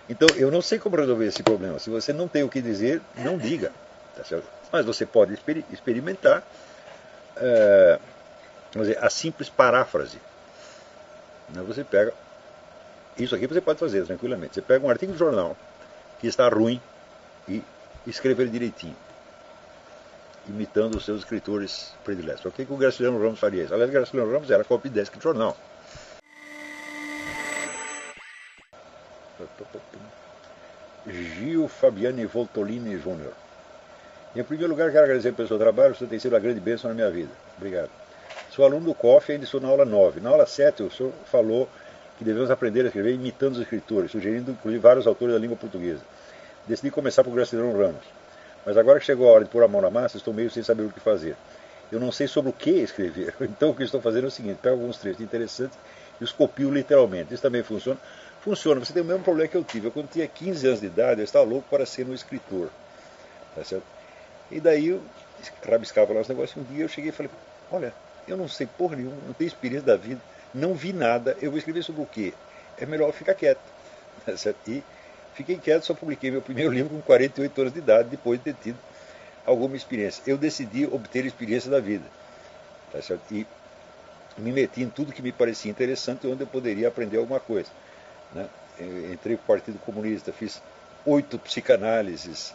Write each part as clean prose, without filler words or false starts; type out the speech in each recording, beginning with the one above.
Então, eu não sei como resolver esse problema. Se você não tem o que dizer, não diga. Tá certo? Mas você pode experimentar vamos dizer, a simples paráfrase. Você pega. Isso aqui você pode fazer tranquilamente. Você pega um artigo de jornal que está ruim e escreve ele direitinho, imitando os seus escritores prediletos. Por que o Graciliano Ramos faria isso? Aliás, o Graciliano Ramos era copydesk de jornal. Gil Fabiani Voltolini Júnior. Em primeiro lugar, quero agradecer pelo seu trabalho, você tem sido uma grande bênção na minha vida. Obrigado. Sou aluno do COF e ainda estou na aula 9. Na aula 7, o senhor falou que devemos aprender a escrever imitando os escritores, sugerindo inclusive vários autores da língua portuguesa. Decidi começar por Graciliano Ramos. Mas agora que chegou a hora de pôr a mão na massa, estou meio sem saber o que fazer. Eu não sei sobre o que escrever. Então o que estou fazendo é o seguinte, pego alguns trechos interessantes e os copio literalmente. Isso também funciona? Funciona. Você tem o mesmo problema que eu tive. Eu, quando tinha 15 anos de idade, eu estava louco para ser um escritor. Tá certo? E daí eu rabiscava lá os negócios. Um dia eu cheguei e falei, olha, eu não sei porra nenhuma, não tenho experiência da vida, não vi nada, eu vou escrever sobre o quê? É melhor ficar quieto. Tá certo? E fiquei quieto, só publiquei meu primeiro livro com 48 anos de idade, depois de ter tido alguma experiência. Eu decidi obter a experiência da vida. Tá certo? E me meti em tudo que me parecia interessante, onde eu poderia aprender alguma coisa. Né? Entrei para o Partido Comunista, fiz 8 psicanálises,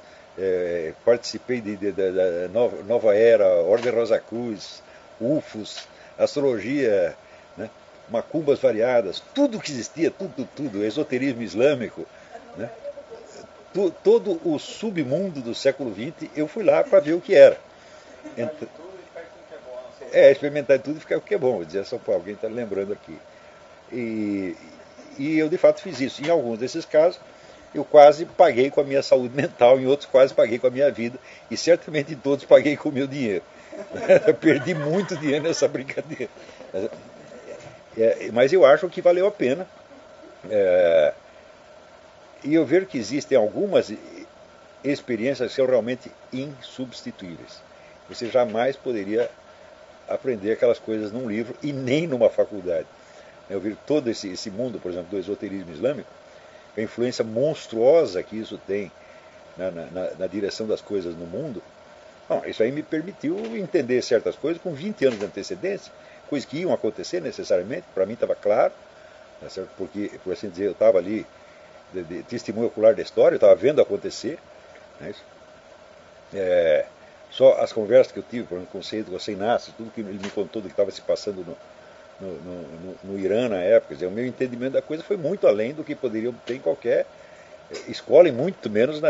participei da Nova Era, Ordem Rosa Cruz, UFOS, astrologia, né? Macumbas variadas, tudo que existia, tudo, esoterismo islâmico, né? Todo o submundo do século XX, eu fui lá para ver o que era. Experimentar tudo e ficar o que é bom, vou dizer só para alguém está lembrando aqui. E eu de fato fiz isso. Em alguns desses casos, eu quase paguei com a minha saúde mental, em outros quase paguei com a minha vida, e certamente em todos paguei com o meu dinheiro. Eu perdi muito dinheiro nessa brincadeira. Mas eu acho que valeu a pena. E eu vejo que existem algumas experiências que são realmente insubstituíveis. Você jamais poderia aprender aquelas coisas num livro e nem numa faculdade. Eu vejo todo esse mundo, por exemplo, do esoterismo islâmico, a influência monstruosa que isso tem na direção das coisas no mundo. Bom, isso aí me permitiu entender certas coisas com 20 anos de antecedência, coisas que iam acontecer necessariamente, para mim estava claro, tá certo? Porque, por assim dizer, eu estava ali de testemunho ocular da história, eu estava vendo acontecer. Né? Só as conversas que eu tive, por exemplo, com o Seyyed Hossein Nasr, tudo que ele me contou do que estava se passando no Irã na época, quer dizer, o meu entendimento da coisa foi muito além do que poderia obter em qualquer escola e muito menos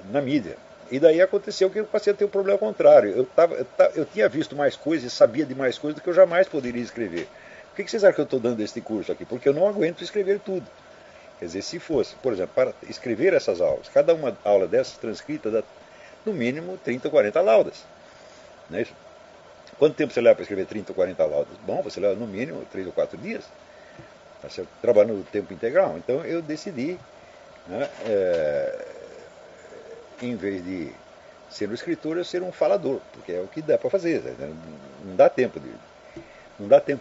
na mídia. E daí aconteceu que eu passei a ter um problema contrário. Eu tinha visto mais coisas e sabia de mais coisas do que eu jamais poderia escrever. Por que vocês acham que eu estou dando este curso aqui? Porque eu não aguento escrever tudo. Quer dizer, se fosse, por exemplo, para escrever essas aulas, cada uma aula dessas transcrita dá no mínimo 30 ou 40 laudas. Não é isso? Quanto tempo você leva para escrever 30 ou 40 laudas? Bom, você leva no mínimo 3 ou 4 dias. Tá certo? Trabalhando no tempo integral. Então eu decidi, né, em vez de ser um escritor, eu ser um falador, porque é o que dá para fazer. Né? Não dá tempo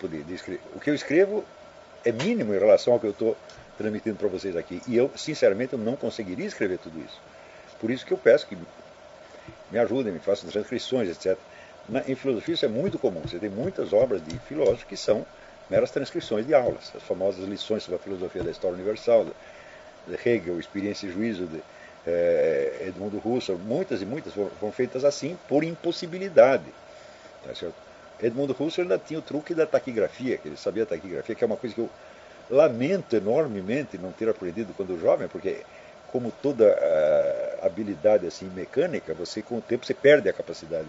de escrever. O que eu escrevo é mínimo em relação ao que eu estou transmitindo para vocês aqui. E eu, sinceramente, eu não conseguiria escrever tudo isso. Por isso que eu peço que me ajudem, me façam transcrições, etc. Em filosofia isso é muito comum. Você tem muitas obras de filósofos que são meras transcrições de aulas. As famosas lições sobre a filosofia da história universal, de Hegel, Experiência e Juízo, de Edmundo Husserl, muitas e muitas foram feitas assim por impossibilidade. Tá certo? Edmundo Husserl ainda tinha o truque da taquigrafia, que ele sabia taquigrafia, que é uma coisa que eu lamento enormemente não ter aprendido quando jovem, porque como toda habilidade assim mecânica, você com o tempo você perde a capacidade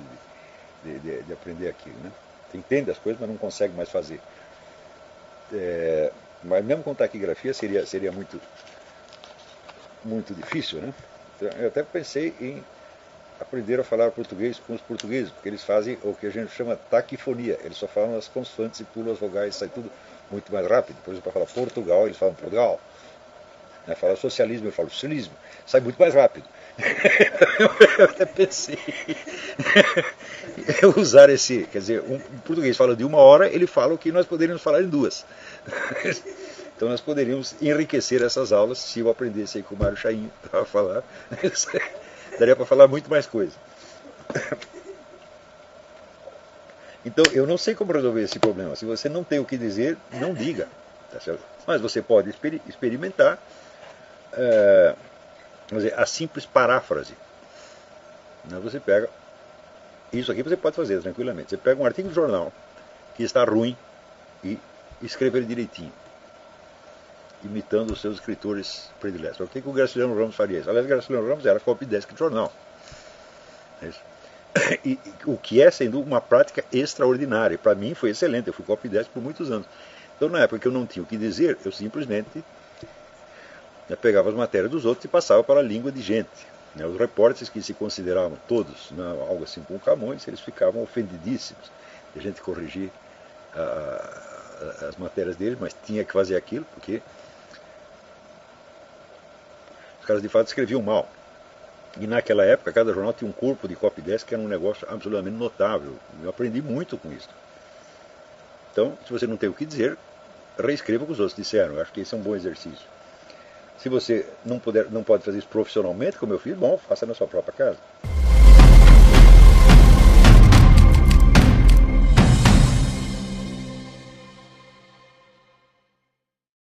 de aprender aquilo, né? Você entende as coisas, mas não consegue mais fazer. Mas mesmo com taquigrafia seria muito difícil, né? Então, eu até pensei em aprender a falar português com os portugueses, porque eles fazem o que a gente chama taquifonia. Eles só falam as consoantes e pulam as vogais, sai tudo muito mais rápido. Por exemplo, para falar Portugal, eles falam Portugal. Falar socialismo, eu falo socialismo. Sai muito mais rápido. Eu até pensei em usar esse, quer dizer, um português fala de 1 hora, ele fala o que nós poderíamos falar em 2. Então nós poderíamos enriquecer essas aulas se eu aprendesse aí com o Mário Chainho para falar. Daria para falar muito mais coisa. Então eu não sei como resolver esse problema. Se você não tem o que dizer, não diga. Tá certo? Mas você pode experimentar vamos dizer, a simples paráfrase. Você pega. Isso aqui você pode fazer tranquilamente. Você pega um artigo de jornal que está ruim e escreve ele direitinho, imitando os seus escritores prediletos. O que o Graciliano Ramos faria isso? Aliás, o Graciliano Ramos era copydesk de jornal. É isso. E o que é, sendo uma prática extraordinária. Para mim foi excelente, eu fui copydesk por muitos anos. Então, na época que eu não tinha o que dizer, eu simplesmente pegava as matérias dos outros e passava para a língua de gente. Os repórteres que se consideravam todos, algo assim como Camões, eles ficavam ofendidíssimos de a gente corrigir as matérias deles, mas tinha que fazer aquilo, porque os caras de fato escreviam mal. E naquela época, cada jornal tinha um corpo de copydesk que era um negócio absolutamente notável. Eu aprendi muito com isso. Então, se você não tem o que dizer, reescreva o que os outros disseram. Eu acho que esse é um bom exercício. Se você não pode fazer isso profissionalmente, como eu fiz, bom, faça na sua própria casa.